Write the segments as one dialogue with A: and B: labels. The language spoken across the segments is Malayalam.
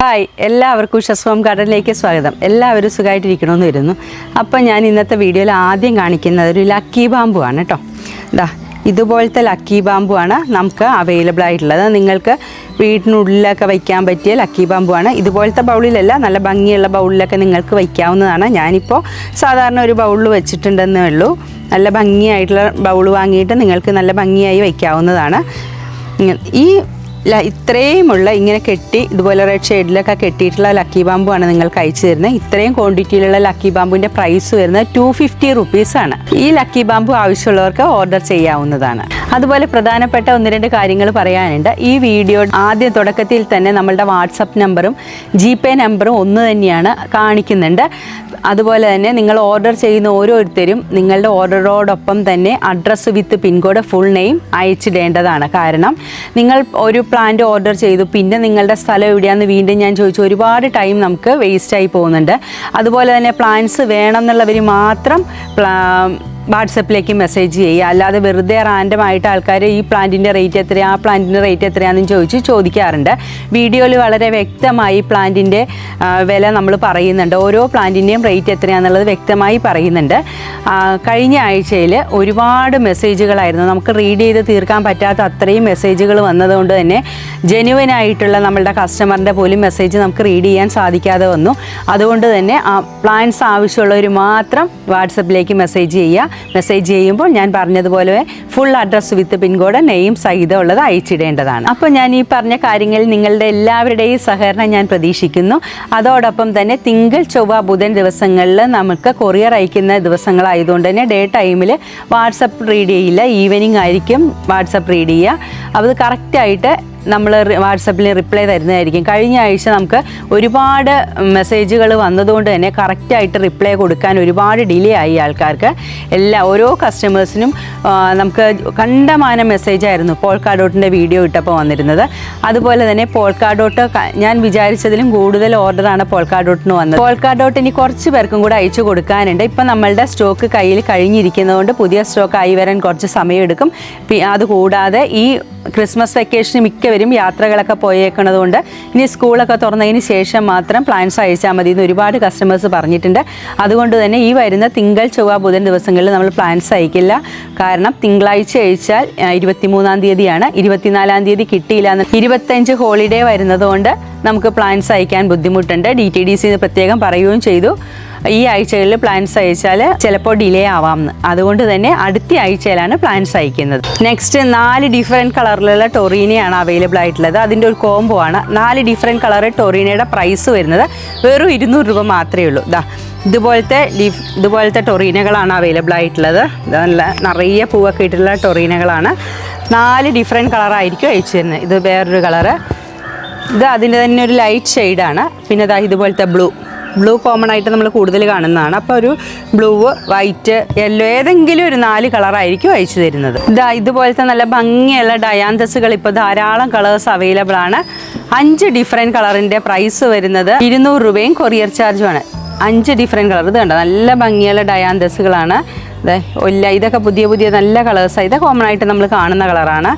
A: ഹായ്, എല്ലാവർക്കും ഉഷസ് ഹോം ഗാർഡനിലേക്ക് സ്വാഗതം. എല്ലാവരും സുഖമായിട്ടിരിക്കണമെന്ന് വരുന്നു. അപ്പം ഞാൻ ഇന്നത്തെ വീഡിയോയിൽ ആദ്യം കാണിക്കുന്നത് ഒരു ലക്കി ബാമ്പു ആണ് കേട്ടോ. ഇതുപോലത്തെ ലക്കി ബാമ്പു ആണ് നമുക്ക് അവൈലബിൾ ആയിട്ടുള്ളത്. നിങ്ങൾക്ക് വീട്ടിനുള്ളിലൊക്കെ വയ്ക്കാൻ പറ്റിയ ലക്കി ബാമ്പു ആണ്. ഇതുപോലത്തെ ബൗളിലല്ല, നല്ല ഭംഗിയുള്ള ബൗളിലൊക്കെ നിങ്ങൾക്ക് വയ്ക്കാവുന്നതാണ്. ഞാനിപ്പോൾ സാധാരണ ഒരു ബൗളിൽ വെച്ചിട്ടുണ്ടെന്നേ ഉള്ളൂ. നല്ല ഭംഗിയായിട്ടുള്ള ബൗൾ വാങ്ങിയിട്ട് നിങ്ങൾക്ക് നല്ല ഭംഗിയായി വയ്ക്കാവുന്നതാണ്. ഈ ഇത്രയുമുള്ള ഇങ്ങനെ കെട്ടി ഇതുപോലെ റെഡ് ഷെയ്ഡിലൊക്കെ കെട്ടിയിട്ടുള്ള ലക്കി ബാമ്പു ആണ് നിങ്ങൾക്ക് അയച്ചു തരുന്നത്. ഇത്രയും ക്വാണ്ടിറ്റിയിലുള്ള ലക്കി ബാമ്പുവിൻ്റെ പ്രൈസ് വരുന്നത് 250 റുപ്പീസാണ്. ഈ ലക്കി ബാമ്പു ആവശ്യമുള്ളവർക്ക് ഓർഡർ ചെയ്യാവുന്നതാണ്. അതുപോലെ പ്രധാനപ്പെട്ട 1-2 കാര്യങ്ങൾ പറയാനുണ്ട്. ഈ വീഡിയോ ആദ്യ തുടക്കത്തിൽ തന്നെ നമ്മളുടെ വാട്സപ്പ് നമ്പറും GPay നമ്പറും ഒന്ന് തന്നെയാണ് കാണിക്കുന്നുണ്ട്. അതുപോലെ തന്നെ നിങ്ങൾ ഓർഡർ ചെയ്യുന്ന ഓരോരുത്തരും നിങ്ങളുടെ ഓർഡറോടൊപ്പം തന്നെ അഡ്രസ്സ് വിത്ത് പിൻകോഡ് ഫുൾ നെയിം അയച്ചിടേണ്ടതാണ്. കാരണം നിങ്ങൾ ഒരു പ്ലാന്റ് ഓർഡർ ചെയ്തു, പിന്നെ നിങ്ങളുടെ സ്ഥലം എവിടെയാണെന്ന് വീണ്ടും ഞാൻ ചോദിച്ചു, ഒരുപാട് ടൈം നമുക്ക് വേസ്റ്റായി പോകുന്നുണ്ട്. അതുപോലെ തന്നെ പ്ലാന്റ്സ് വേണം എന്നുള്ളവർ മാത്രം വാട്സപ്പിലേക്ക് മെസ്സേജ് ചെയ്യുക. അല്ലാതെ വെറുതെ റാൻഡമായിട്ട് ആൾക്കാർ ഈ പ്ലാന്റിൻ്റെ റേറ്റ് എത്രയാണ്, ആ പ്ലാന്റിൻ്റെ റേറ്റ് എത്രയാണെന്ന് ചോദിക്കാറുണ്ട്. വീഡിയോയിൽ വളരെ വ്യക്തമായി പ്ലാന്റിൻ്റെ വില നമ്മൾ പറയുന്നുണ്ട്. ഓരോ പ്ലാന്റിൻ്റെയും റേറ്റ് എത്രയാണെന്നുള്ളത് വ്യക്തമായി പറയുന്നുണ്ട്. കഴിഞ്ഞ ആഴ്ചയിൽ ഒരുപാട് മെസ്സേജുകളായിരുന്നു. നമുക്ക് റീഡ് ചെയ്ത് തീർക്കാൻ പറ്റാത്ത അത്രയും മെസ്സേജുകൾ വന്നതുകൊണ്ട് തന്നെ ജെന്യുവനായിട്ടുള്ള നമ്മളുടെ കസ്റ്റമറിൻ്റെ പോലും മെസ്സേജ് നമുക്ക് റീഡ് ചെയ്യാൻ സാധിക്കാതെ വന്നു. അതുകൊണ്ട് തന്നെ പ്ലാന്റ്സ് ആവശ്യമുള്ളവർ മാത്രം വാട്സപ്പിലേക്ക് മെസ്സേജ് ചെയ്യുക. മെസ്സേജ് ചെയ്യുമ്പോൾ ഞാൻ പറഞ്ഞതുപോലെ ഫുൾ അഡ്രസ്സ് വിത്ത് പിൻകോഡ് നെയിം സഹിതം ഉള്ളത് അയച്ചിടേണ്ടതാണ്. അപ്പോൾ ഞാൻ ഈ പറഞ്ഞ കാര്യങ്ങളിൽ നിങ്ങളുടെ എല്ലാവരുടെയും സഹകരണം ഞാൻ പ്രതീക്ഷിക്കുന്നു. അതോടൊപ്പം തന്നെ തിങ്കൾ, ചൊവ്വ, ബുധൻ ദിവസങ്ങളിൽ നമുക്ക് കൊറിയർ അയക്കുന്ന ദിവസങ്ങളായതുകൊണ്ട് തന്നെ ഡേ ടൈമിൽ വാട്സപ്പ് റീഡ് ചെയ്യില്ല, ഈവനിങ് ആയിരിക്കും വാട്സപ്പ് റീഡ് ചെയ്യുക. അത് കറക്റ്റായിട്ട് നമ്മൾ വാട്സപ്പിൽ റിപ്ലൈ തരുന്നതായിരിക്കും. കഴിഞ്ഞ ആഴ്ച നമുക്ക് ഒരുപാട് മെസ്സേജുകൾ വന്നതുകൊണ്ട് തന്നെ കറക്റ്റായിട്ട് റിപ്ലൈ കൊടുക്കാൻ ഒരുപാട് ഡിലേ ആയി ആൾക്കാർക്ക്. ഓരോ കസ്റ്റമേഴ്സിനും നമുക്ക് കണ്ടമാനം മെസ്സേജായിരുന്നു പോൾക്കാ ഡോട്ടിൻ്റെ വീഡിയോ ഇട്ടപ്പോൾ വന്നിരുന്നത്. അതുപോലെ തന്നെ പോൾക്കാ ഡോട്ട് ഞാൻ വിചാരിച്ചതിലും കൂടുതൽ ഓർഡറാണ് പോൾക്കാ ഡോട്ടിന് വന്നത്. പോൾക്കാ ഡോട്ട് ഇനി കുറച്ച് പേർക്കും കൂടെ അയച്ചു കൊടുക്കാനുണ്ട്. ഇപ്പം നമ്മളുടെ സ്റ്റോക്ക് കയ്യിൽ കഴിഞ്ഞിരിക്കുന്നതുകൊണ്ട് പുതിയ സ്റ്റോക്ക് ആയി വരാൻ കുറച്ച് സമയമെടുക്കും. അതുകൂടാതെ ഈ ക്രിസ്മസ് വെക്കേഷന് മിക്കവരും യാത്രകളൊക്കെ പോയേക്കണതുകൊണ്ട് ഇനി സ്കൂളൊക്കെ തുറന്നതിന് ശേഷം മാത്രം പ്ലാൻസ് അയച്ചാൽ മതി എന്ന് ഒരുപാട് കസ്റ്റമേഴ്സ് പറഞ്ഞിട്ടുണ്ട്. അതുകൊണ്ട് തന്നെ ഈ വരുന്ന തിങ്കൾ, ചൊവ്വ, ബുധൻ ദിവസങ്ങളിൽ നമ്മൾ പ്ലാൻസ് അയക്കില്ല. കാരണം തിങ്കളാഴ്ച അയച്ചാൽ 23-ാം തീയതിയാണ്, 24-ാം തീയതി കിട്ടിയില്ല. 25 ഹോളിഡേ വരുന്നതുകൊണ്ട് നമുക്ക് പ്ലാൻസ് അയക്കാൻ ബുദ്ധിമുട്ടുണ്ട്. DTDC പ്രത്യേകം പറയുകയും ചെയ്തു, ഈ ആഴ്ചകളിൽ പ്ലാൻസ് അയച്ചാൽ ചിലപ്പോൾ ഡിലേ ആവാമെന്ന്. അതുകൊണ്ട് തന്നെ അടുത്ത ആഴ്ചയിലാണ് പ്ലാൻസ് അയക്കുന്നത്. നെക്സ്റ്റ് 4 ഡിഫറെൻറ്റ് കളറിലുള്ള ടൊറീനയാണ് അവൈലബിൾ ആയിട്ടുള്ളത്. അതിൻ്റെ ഒരു കോംബോ ആണ്. 4 ഡിഫറെൻറ്റ് കളർ ടൊറീനയുടെ പ്രൈസ് വരുന്നത് വെറും 200 രൂപ മാത്രമേ ഉള്ളൂ. ഇതുപോലത്തെ ടൊറീനകളാണ് അവൈലബിൾ ആയിട്ടുള്ളത്. നല്ല നിറയെ പൂവൊക്കെ ഇട്ടുള്ള ടൊറീനകളാണ്. 4 ഡിഫറെൻറ്റ് കളറായിരിക്കും അയച്ചു തരുന്നത്. ഇത് വേറൊരു കളറ്, ഇത് അതിൻ്റെ തന്നെ ഒരു ലൈറ്റ് ഷെയ്ഡാണ്. പിന്നെ ഇതുപോലത്തെ ബ്ലൂ കോമൺ ആയിട്ട് നമ്മൾ കൂടുതൽ കാണുന്നതാണ്. അപ്പോൾ ഒരു ബ്ലൂ, വൈറ്റ്, യെല്ലോ ഏതെങ്കിലും ഒരു 4 കളറായിരിക്കും അയച്ചു തരുന്നത്. ഇതുപോലത്തെ നല്ല ഭംഗിയുള്ള ഡയാന്തസുകൾ ഇപ്പോൾ ധാരാളം കളേഴ്സ് അവൈലബിൾ ആണ്. 5 ഡിഫറെൻറ്റ് കളറിൻ്റെ പ്രൈസ് വരുന്നത് 200 രൂപയും കൊറിയർ ചാർജുമാണ്. 5 different colour. ഇത് കണ്ടോ, നല്ല ഭംഗിയുള്ള ഡയാന്തസുകളാണ്. ഇതൊക്കെ പുതിയ നല്ല കളേഴ്സാണ്. ഇത് കോമൺ ആയിട്ട് നമ്മൾ കാണുന്ന കളറാണ്.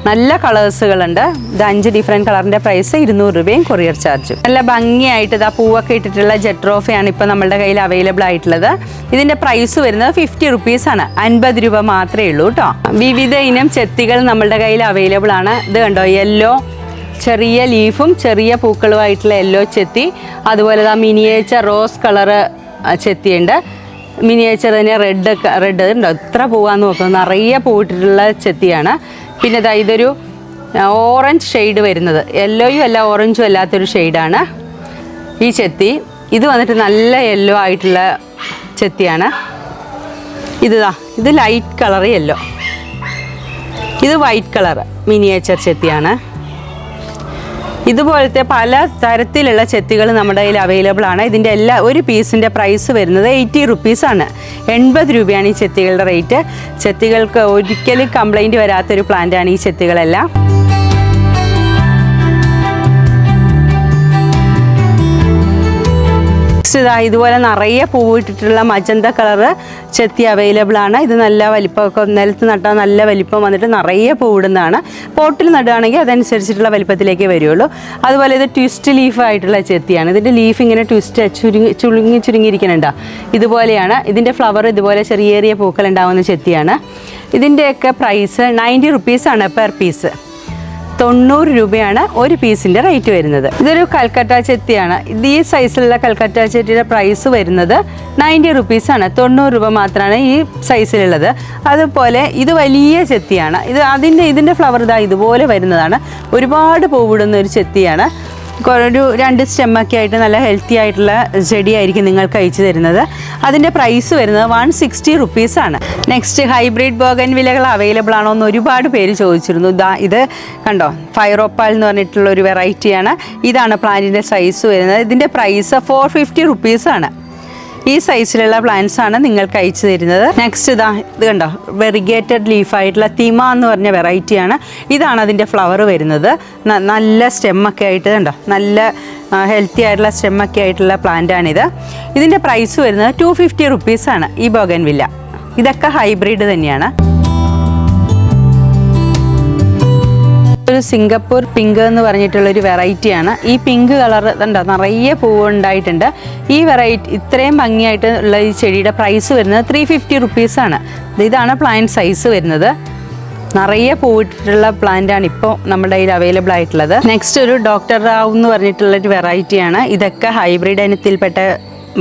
A: നല്ല കളേഴ്സുകളുണ്ട്. ഇത് 5 ഡിഫറെൻറ്റ് കളറിൻ്റെ പ്രൈസ് 200 രൂപയും കൊറിയർ ചാർജും. നല്ല ഭംഗിയായിട്ട് പൂവൊക്കെ ഇട്ടിട്ടുള്ള ജെട്രോഫയാണ് ഇപ്പോൾ നമ്മളുടെ കയ്യിൽ അവൈലബിൾ ആയിട്ടുള്ളത്. ഇതിൻ്റെ പ്രൈസ് വരുന്നത് 50 റുപ്പീസാണ്. 50 രൂപ മാത്രമേ ഉള്ളൂ കേട്ടോ. വിവിധ ഇനം ചെത്തികൾ നമ്മളുടെ കയ്യിൽ അവൈലബിൾ ആണ്. ഇത് കണ്ടോ, യെല്ലോ ചെറിയ ലീഫും ചെറിയ പൂക്കളുമായിട്ടുള്ള യെല്ലോ ചെത്തി. അതുപോലെ മിനിയേച്ചർ റോസ് കളറ് ചെത്തിയുണ്ട്. മിനിയേച്ചർ തന്നെ റെഡ് ഉണ്ടോ, എത്ര പൂവാന്ന് നോക്കുന്നത്, നിറയെ പൂവിട്ടിട്ടുള്ള ചെത്തിയാണ്. പിന്നെ ഇതൊരു ഓറഞ്ച് ഷെയ്ഡ് വരുന്നത്, യെല്ലോയും അല്ല ഓറഞ്ചും അല്ലാത്തൊരു ഷെയ്ഡാണ് ഈ ചെത്തി. ഇത് വന്നിട്ട് നല്ല യെല്ലോ ആയിട്ടുള്ള ചെത്തിയാണ്. ഇത് ലൈറ്റ് കളർ യെല്ലോ, ഇത് വൈറ്റ് കളർ മിനിയേച്ചർ ചെത്തിയാണ്. ഇതുപോലത്തെ പല തരത്തിലുള്ള ചെത്തികൾ നമ്മുടെ കയ്യിൽ അവൈലബിൾ ആണ്. ഇതിൻ്റെ ഒരു പീസിൻ്റെ പ്രൈസ് വരുന്നത് 80 റുപ്പീസാണ്. 80 രൂപയാണ് ഈ ചെത്തികളുടെ റേറ്റ്. ചെത്തികൾക്ക് ഒരിക്കലും കംപ്ലൈൻറ്റ് വരാത്തൊരു പ്ലാന്റാണ് ഈ ചെത്തികളെല്ലാം. നെക്സ്റ്റ് ഇതാ ഇതുപോലെ നിറയെ പൂവിട്ടിട്ടുള്ള മജന്ത കളറ് ചെത്തി അവൈലബിൾ ആണ്. ഇത് നല്ല വലിപ്പമൊക്കെ നിലത്ത് നട്ടാൽ നല്ല വലിപ്പം വന്നിട്ട് നിറയെ പൂവിടുന്നതാണ്. പോട്ടിൽ നടുകയാണെങ്കിൽ അതനുസരിച്ചിട്ടുള്ള വലിപ്പത്തിലേക്ക് വരുള്ളൂ. അതുപോലെ ഇത് ട്വിസ്റ്റ് ലീഫ് ആയിട്ടുള്ള ചെത്തിയാണ്. ഇതിൻ്റെ ലീഫ് ഇങ്ങനെ ട്വിസ്റ്റ് ചുരുങ്ങിയിരിക്കുന്നുണ്ടോ, ഇതുപോലെയാണ്. ഇതിൻ്റെ ഫ്ലവർ ഇതുപോലെ ചെറിയ ചെറിയ പൂക്കൾ ഉണ്ടാകുന്ന ചെത്തിയാണ്. ഇതിൻ്റെയൊക്കെ പ്രൈസ് 90 റുപ്പീസാണ് പെർ പീസ്. 90 രൂപയാണ് ഒരു പീസിൻ്റെ റേറ്റ് വരുന്നത്. ഇതൊരു കൽക്കട്ട ചെത്തിയാണ്. ഇത് ഈ സൈസിലുള്ള കൽക്കട്ട ചെത്തിയുടെ പ്രൈസ് വരുന്നത് 90 റുപ്പീസാണ്. 90 രൂപ മാത്രമാണ് ഈ സൈസിലുള്ളത്. അതുപോലെ ഇത് വലിയ ചെത്തിയാണ്. ഇതിൻ്റെ ഫ്ലവർ ഇതുപോലെ വരുന്നതാണ്. ഒരുപാട് പൂവിടുന്ന ഒരു ചെത്തിയാണ്. ഒരു 2 സ്റ്റെമ്മൊക്കെ ആയിട്ട് നല്ല ഹെൽത്തി ആയിട്ടുള്ള ചെടിയായിരിക്കും നിങ്ങൾക്ക് അയച്ചു തരുന്നത്. അതിൻ്റെ പ്രൈസ് വരുന്നത് 160 റുപ്പീസാണ്. നെക്സ്റ്റ് ഹൈബ്രിഡ് ബോഗൻവില്ലകൾ അവൈലബിൾ ആണോ എന്ന് ഒരുപാട് പേര് ചോദിച്ചിരുന്നു. ഇത് കണ്ടോ, ഫൈറോപ്പാൽ എന്ന് പറഞ്ഞിട്ടുള്ള ഒരു വെറൈറ്റിയാണ്. ഇതാണ് പ്ലാന്റിൻ്റെ സൈസ് വരുന്നത്. ഇതിൻ്റെ പ്രൈസ് 450 റുപ്പീസാണ്. ഈ സൈസിലുള്ള പ്ലാന്റ്സ് ആണ് നിങ്ങൾക്ക് അയച്ചു തരുന്നത്. നെക്സ്റ്റ് ഇത് കണ്ടോ, വെറിഗേറ്റഡ് ലീഫായിട്ടുള്ള തിമ എന്ന് പറഞ്ഞ വെറൈറ്റിയാണ്. ഇതാണ് അതിൻ്റെ ഫ്ലവർ വരുന്നത്. നല്ല സ്റ്റെമ്മൊക്കെ ആയിട്ട് കണ്ടോ, നല്ല ഹെൽത്തി ആയിട്ടുള്ള സ്റ്റെമ്മൊക്കെ ആയിട്ടുള്ള പ്ലാന്റാണിത്. ഇതിൻ്റെ പ്രൈസ് വരുന്നത് 250 റുപ്പീസാണ് ഈ ബോഗൻവില്ല. ഇതൊക്കെ ഹൈബ്രിഡ് തന്നെയാണ്. ഒരു സിംഗപ്പൂർ പിങ്ക് എന്ന് പറഞ്ഞിട്ടുള്ളൊരു വെറൈറ്റിയാണ്. ഈ പിങ്ക് കളർ കണ്ടോ, നിറയെ പൂവ് ഉണ്ടായിട്ടുണ്ട്. ഈ വെറൈറ്റി ഇത്രയും ഭംഗിയായിട്ട് ഉള്ള ഈ ചെടിയുടെ പ്രൈസ് വരുന്നത് 350 റുപ്പീസാണ്. ഇതാണ് പ്ലാന്റ് സൈസ് വരുന്നത്. നിറയെ പൂവിട്ടിട്ടുള്ള പ്ലാന്റാണ് ഇപ്പോൾ നമ്മുടെ കയ്യിൽ അവൈലബിൾ ആയിട്ടുള്ളത്. നെക്സ്റ്റ് ഒരു ഡോക്ടർ റാവു എന്ന് പറഞ്ഞിട്ടുള്ളൊരു വെറൈറ്റിയാണ്. ഇതൊക്കെ ഹൈബ്രിഡ് ഇനത്തിൽപ്പെട്ട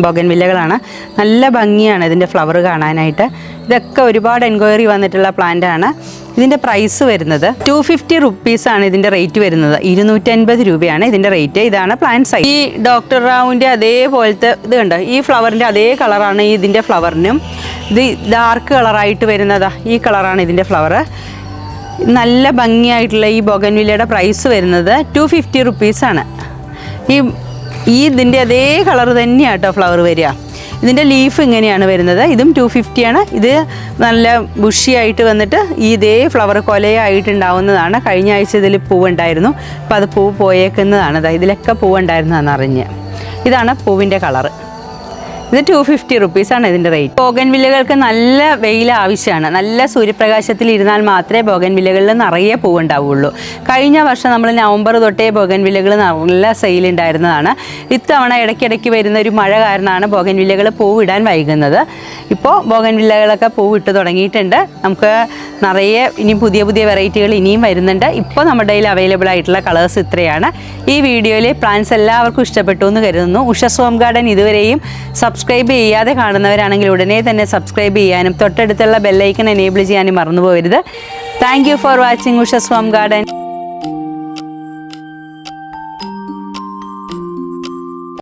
A: ബോഗൻവില്ലകളാണ്. നല്ല ഭംഗിയാണ് ഇതിൻ്റെ ഫ്ലവർ കാണാനായിട്ട്. ഇതൊക്കെ ഒരുപാട് എൻക്വയറി വന്നിട്ടുള്ള പ്ലാന്റാണ്. ഇതിൻ്റെ പ്രൈസ് വരുന്നത് 250 റുപ്പീസാണ് ഇതിൻ്റെ റേറ്റ് വരുന്നത്. 250 രൂപയാണ് ഇതിൻ്റെ റേറ്റ്. ഇതാണ് പ്ലാന്റ് സൈസ്. ഈ ഡോക്ടർ റാവുവിൻ്റെ അതേപോലത്തെ ഇത് കണ്ടോ, ഈ ഫ്ലവറിൻ്റെ അതേ കളറാണ് ഇതിൻ്റെ ഫ്ലവറിനും. ഇത് ഡാർക്ക് കളറായിട്ട് വരുന്നതാ ഈ കളറാണ് ഇതിൻ്റെ ഫ്ലവർ. നല്ല ഭംഗിയായിട്ടുള്ള ഈ ബോഗൻവില്ലയുടെ പ്രൈസ് വരുന്നത് 250 റുപ്പീസാണ്. ഇതിൻ്റെ അതേ കളർ തന്നെയാണ് കേട്ടോ ഫ്ലവർ വരിക. ഇതിൻ്റെ ലീഫ് ഇങ്ങനെയാണ് വരുന്നത്. ഇതും 250 ആണ്. ഇത് നല്ല ബുഷിയായിട്ട് വന്നിട്ട് ഇതേ ഫ്ലവർ കൊലയായിട്ടുണ്ടാവുന്നതാണ്. കഴിഞ്ഞ ആഴ്ച ഇതിൽ പൂവുണ്ടായിരുന്നു. അപ്പോൾ അത് പൂവ് പോയേക്കുന്നതാണ്. ഇതിലൊക്കെ പൂവുണ്ടായിരുന്നതെന്ന് അറിഞ്ഞ്. ഇതാണ് പൂവിൻ്റെ കളറ്. ഇത് 250 റുപ്പീസാണ് ഇതിൻ്റെ റേറ്റ്. ബോഗൻവില്ലകൾക്ക് നല്ല വെയിൽ ആവശ്യമാണ്. നല്ല സൂര്യപ്രകാശത്തിൽ ഇരുന്നാൽ മാത്രമേ ബോഗൻവില്ലകളിൽ നിറയെ പൂവുണ്ടാവുള്ളൂ. കഴിഞ്ഞ വർഷം നമ്മൾ നവംബർ തൊട്ടേ ബോഗൻവില്ലകൾ നല്ല സെയിലുണ്ടായിരുന്നതാണ്. ഇത്തവണ ഇടയ്ക്കിടയ്ക്ക് വരുന്ന ഒരു മഴ കാരണമാണ് ബോഗൻവില്ലകൾ പൂവിടാൻ വൈകുന്നത്. ഇപ്പോൾ ബോഗൻവില്ലകളൊക്കെ പൂവിട്ട് തുടങ്ങിയിട്ടുണ്ട്. നമുക്ക് നിറയെ ഇനി പുതിയ പുതിയ വെറൈറ്റികൾ ഇനിയും വരുന്നുണ്ട്. ഇപ്പോൾ നമ്മുടെ കയ്യിൽ അവൈലബിൾ ആയിട്ടുള്ള കളേഴ്സ് ഇത്രയാണ്. ഈ വീഡിയോയിൽ പ്ലാന്റ്സ് എല്ലാവർക്കും ഇഷ്ടപ്പെട്ടു എന്ന് കരുതുന്നു. ഉഷസ് ഹോം ഗാർഡൻ ഇതുവരെയും സബ്സ്ക്രൈബ് ചെയ്യാതെ കാണുന്നവരാണെങ്കിൽ ഉടനെ തന്നെ സബ്സ്ക്രൈബ് ചെയ്യാനും തൊട്ടടുത്തുള്ള ബെല്ലൈക്കൺ എനേബിൾ ചെയ്യാനും മറന്നു പോകരുത്. Thank you for watching Ushas home garden.